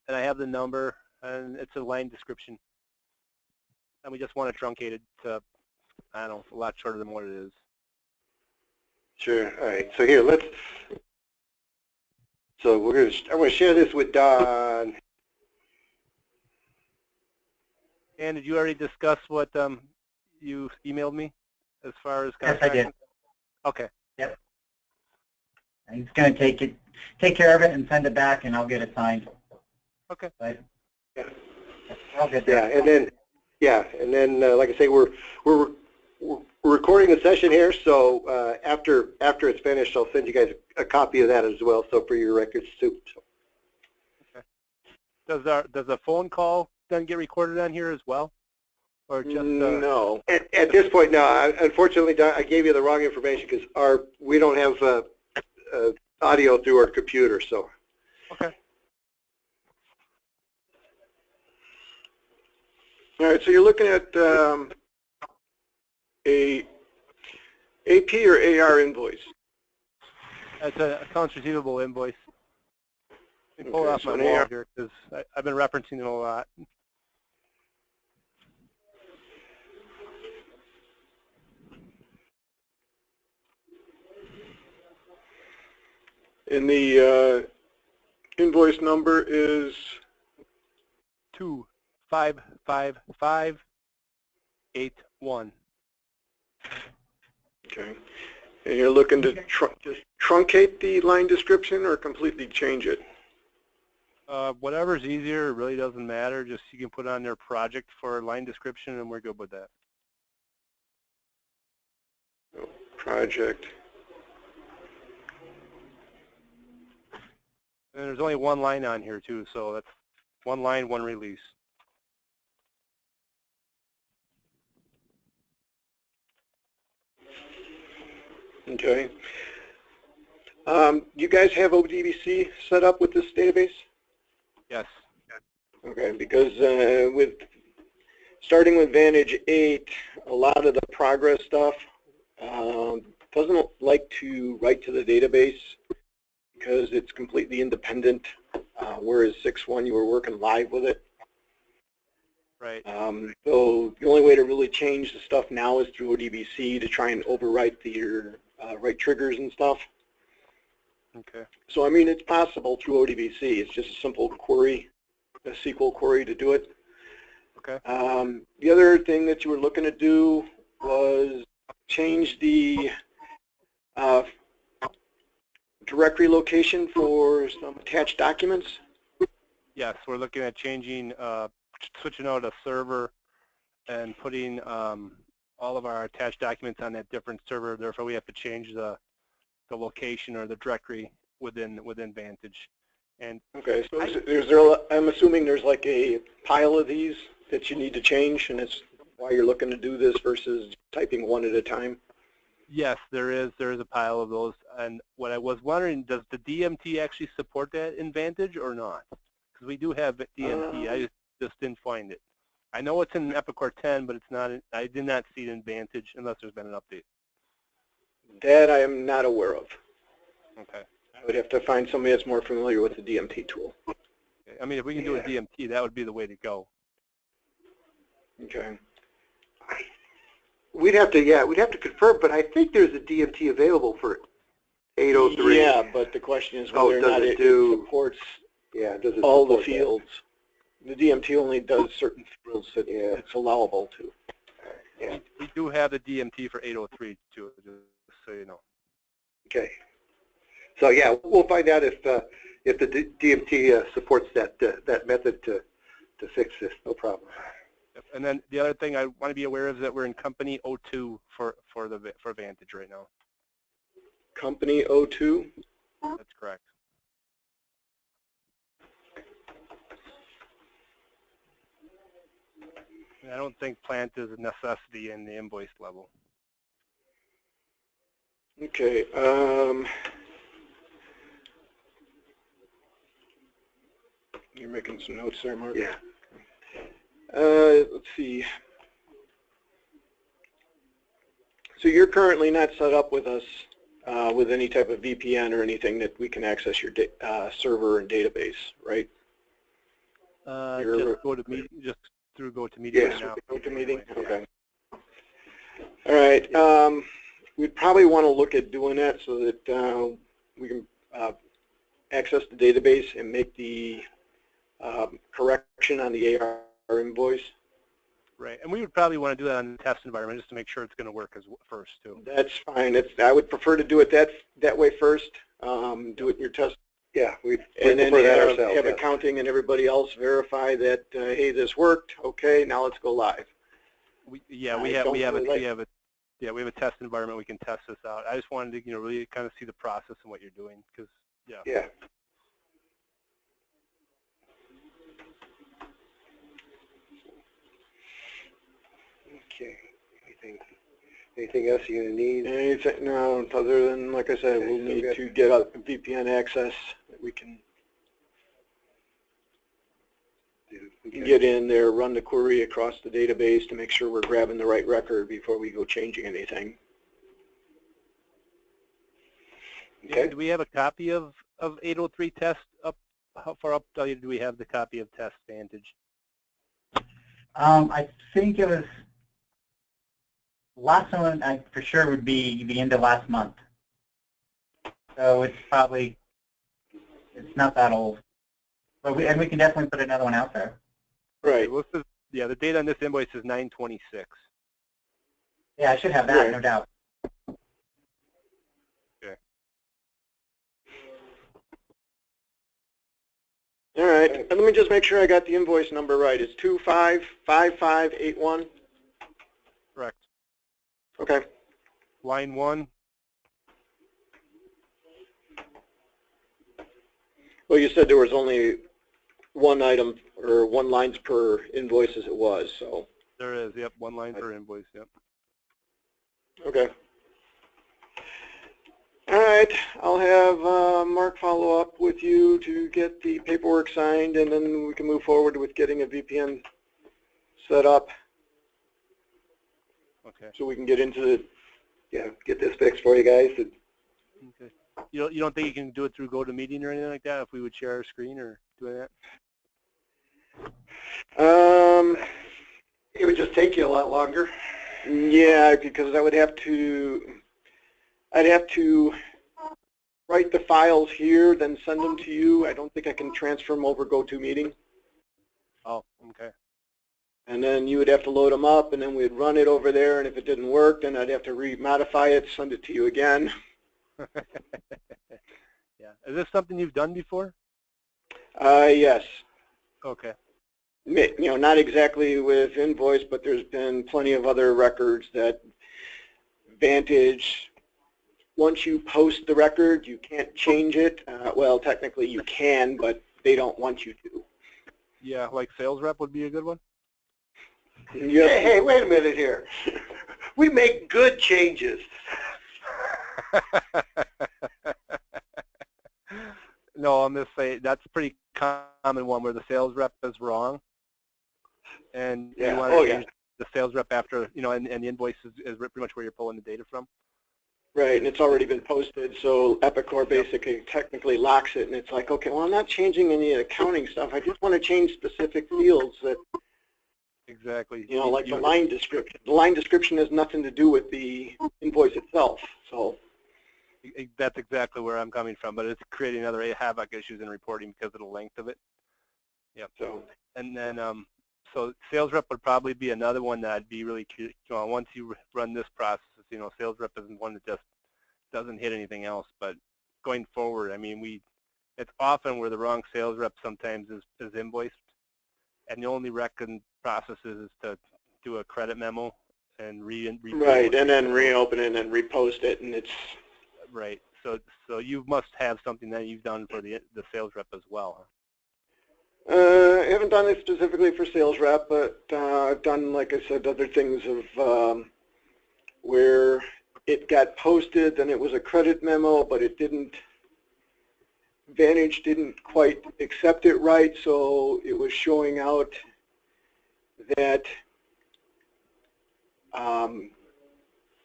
and I have the number, and it's a line description. And we just want to truncate it to, I don't know, a lot shorter than what it is. Sure. All right. So here, I'm going to share this with Don. And did you already discuss what you emailed me as far as Yes, I did. Okay. Yep. He's going to take care of it and send it back, and I'll get it signed. Okay. But, Yeah. I'll get there. Yeah, and then like I say, we're recording the session here, so after it's finished, I'll send you guys a copy of that as well, so for your records too. So. Okay. Does a phone call then get recorded on here as well, or just? No. At this point, no. Unfortunately, Don, I gave you the wrong information because we don't have audio through our computer, so. Okay. All right, so you're looking at a AP or AR invoice? It's an accounts receivable invoice. Let me pull it Okay, off so my an wall AR. here because I've been referencing it a lot. And the invoice number is? 255581. Okay. And you're looking to just truncate the line description or completely change it? Whatever's easier, it really doesn't matter. Just you can put on their project for line description, and we're good with that. Project. And there's only one line on here too, so that's one line, one release. Okay. You guys have ODBC set up with this database? Yes. Okay, because starting with Vantage 8, a lot of the progress stuff doesn't like to write to the database because it's completely independent, whereas 6.1 you were working live with it. Right. So the only way to really change the stuff now is through ODBC to try and overwrite your write triggers and stuff. Okay. So I mean, it's possible through ODBC. It's just a simple query, a SQL query to do it. Okay. The other thing that you were looking to do was change the directory location for some attached documents. Yes, we're looking at changing, switching out a server and putting all of our attached documents on that different server. Therefore, we have to change the location or the directory within Vantage. And okay, so I'm assuming there's like a pile of these that you need to change, and it's why you're looking to do this versus typing one at a time. yes, there is a pile of those. And what I was wondering, does the DMT actually support that in Vantage or not? Because we do have DMT. I just didn't find it. I know it's in Epicor 10, but it's not. I did not see it in Vantage unless there's been an update. That I am not aware of. Okay. I would have to find somebody that's more familiar with the DMT tool. Okay. I mean, if we can do a DMT, that would be the way to go. Okay. We'd have to confirm, but I think there's a DMT available for 803. Yeah, but the question is whether or not it supports all the fields. The DMT only does certain fields that it's allowable to. Yeah. We do have the DMT for 803 too, just so you know. Okay. So yeah, we'll find out if the DMT supports that method to fix this. No problem. Yep. And then the other thing I want to be aware of is that we're in Company 02 for Vantage right now. Company 02? That's correct. And I don't think plant is a necessity in the invoice level. Okay. You're making some notes there, Mark? Yeah. Let's see. So you're currently not set up with us with any type of VPN or anything that we can access your server and database, right? Just go to meeting, just through GoToMeeting Yes, right now. go to meeting, okay. All right, we'd probably want to look at doing that so that we can access the database and make the correction on the AR invoice. Right, and we would probably want to do that on the test environment just to make sure it's going to work as first too. That's fine. I would prefer to do it that way first. Do it in your test. Yeah, we And then prefer that have ourselves. Yeah. accounting and everybody else verify that, hey, this worked. Okay, now let's go live. We I have don't really a test environment we can test this out. I just wanted to really kind of see the process and what you're doing because Yeah. Okay. Anything else you're gonna need? Anything, no, other than, like I said, Okay, we'll so need good. to get a VPN access that we can get in there, run the query across the database to make sure we're grabbing the right record before we go changing anything. Okay. Do we have a copy of 803 test up? How far up do we have the copy of Test Vantage? I think it was last one. I for sure would be the end of last month. So it's not that old. But we can definitely put another one out there. Right. Well, the date on this invoice is 9/26. Yeah, I should have that, Right. no doubt. All right. And let me just make sure I got the invoice number right. It's 255581. Correct. Okay. Line 1. Well, you said there was only one item or one lines per invoice as it was, so. There is, yep, one line per invoice, yep. Okay. All right, I'll have Mark follow up with you to get the paperwork signed, and then we can move forward with getting a VPN set up Okay. so we can get into the. Yeah, get this fixed for you guys. Okay. You don't think you can do it through GoToMeeting or anything like that? If we would share our screen or doing that? It would just take you a lot longer. Yeah, because I'd have to write the files here, then send them to you. I don't think I can transfer them over GoToMeeting. Oh, okay. And then you would have to load them up, and then we'd run it over there, and if it didn't work, then I'd have to re-modify it, send it to you again. Yeah. Is this something you've done before? Yes. Okay. You know, not exactly with Invoice, but there's been plenty of other records that Vantage, once you post the record, you can't change it. Well, technically you can, but they don't want you to. Yeah, like sales rep would be a good one? Yep. Hey, wait a minute here. We make good changes. No, I'm just saying that's a pretty common one where the sales rep is wrong. And Yeah. you want to change the sales rep after, and the invoice is pretty much where you're pulling the data from. Right, and it's already been posted, so Epicor basically technically locks it, and it's like, okay, well, I'm not changing any accounting stuff. I just want to change specific fields that, Exactly. like the line description. The line description has nothing to do with the invoice itself, so. That's exactly where I'm coming from, but it's creating other havoc issues in reporting because of the length of it. Yep. So. And then, so sales rep would probably be another one that'd be really, once you run this process, sales rep isn't one that just doesn't hit anything else. But going forward, I mean, it's often where the wrong sales rep sometimes is invoiced, and the only reckon process is to do a credit memo and Right, and then reopen it and repost it, and it's. Right. So you must have something that you've done for the sales rep as well. I haven't done it specifically for sales rep, but I've done, like I said, other things of where it got posted, and it was a credit memo, but it didn't. Vantage didn't quite accept it right, so it was showing out that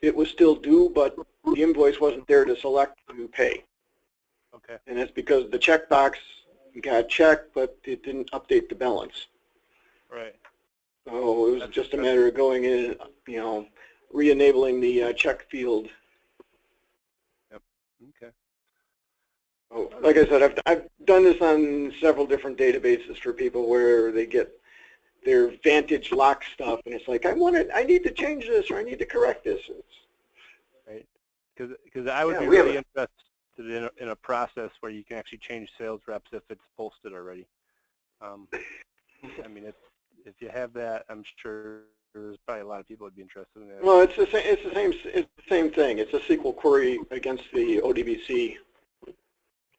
it was still due, but the invoice wasn't there to select to pay. Okay. And it's because the checkbox got a check, but it didn't update the balance. Right. So it was just a matter of going in, re-enabling the check field. Okay. Oh, like I said, I've done this on several different databases for people where they get their Vantage lock stuff, and it's like, I need to change this, or I need to correct this. Right. Because I would Yeah, be we have really interested in a process where you can actually change sales reps if it's posted already. I mean, if you have that, I'm sure there's probably a lot of people would be interested in that. Well, it's the same thing. It's a SQL query against the ODBC,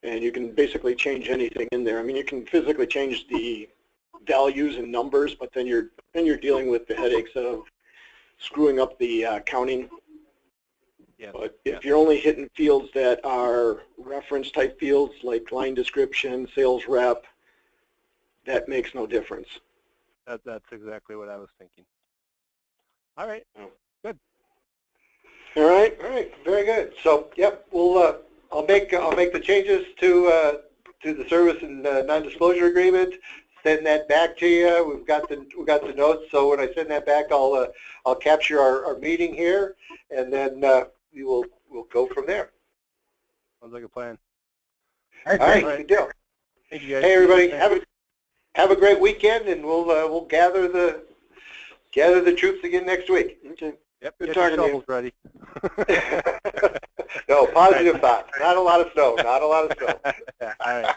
and you can basically change anything in there. I mean, you can physically change the values and numbers, but then you're dealing with the headaches of screwing up the counting. Yeah. But if you're only hitting fields that are reference type fields like line description, sales rep, that makes no difference. That's exactly what I was thinking. All right. Good. All right, very good. So, yep, we'll I'll make the changes to the service and non-disclosure agreement. Send that back to you. We've got the notes. So when I send that back, I'll capture our meeting here, and then we'll go from there. Sounds like a plan. All right, good deal. Thank you guys. Hey everybody, have a great weekend, and we'll gather the troops again next week. Okay. Yep. Good Get talking your to you. shovels ready. No, positive thoughts. Not a lot of snow. Not a lot of snow. All right.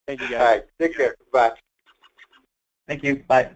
Thank you guys. All right, take care. Bye. Thank you. Bye.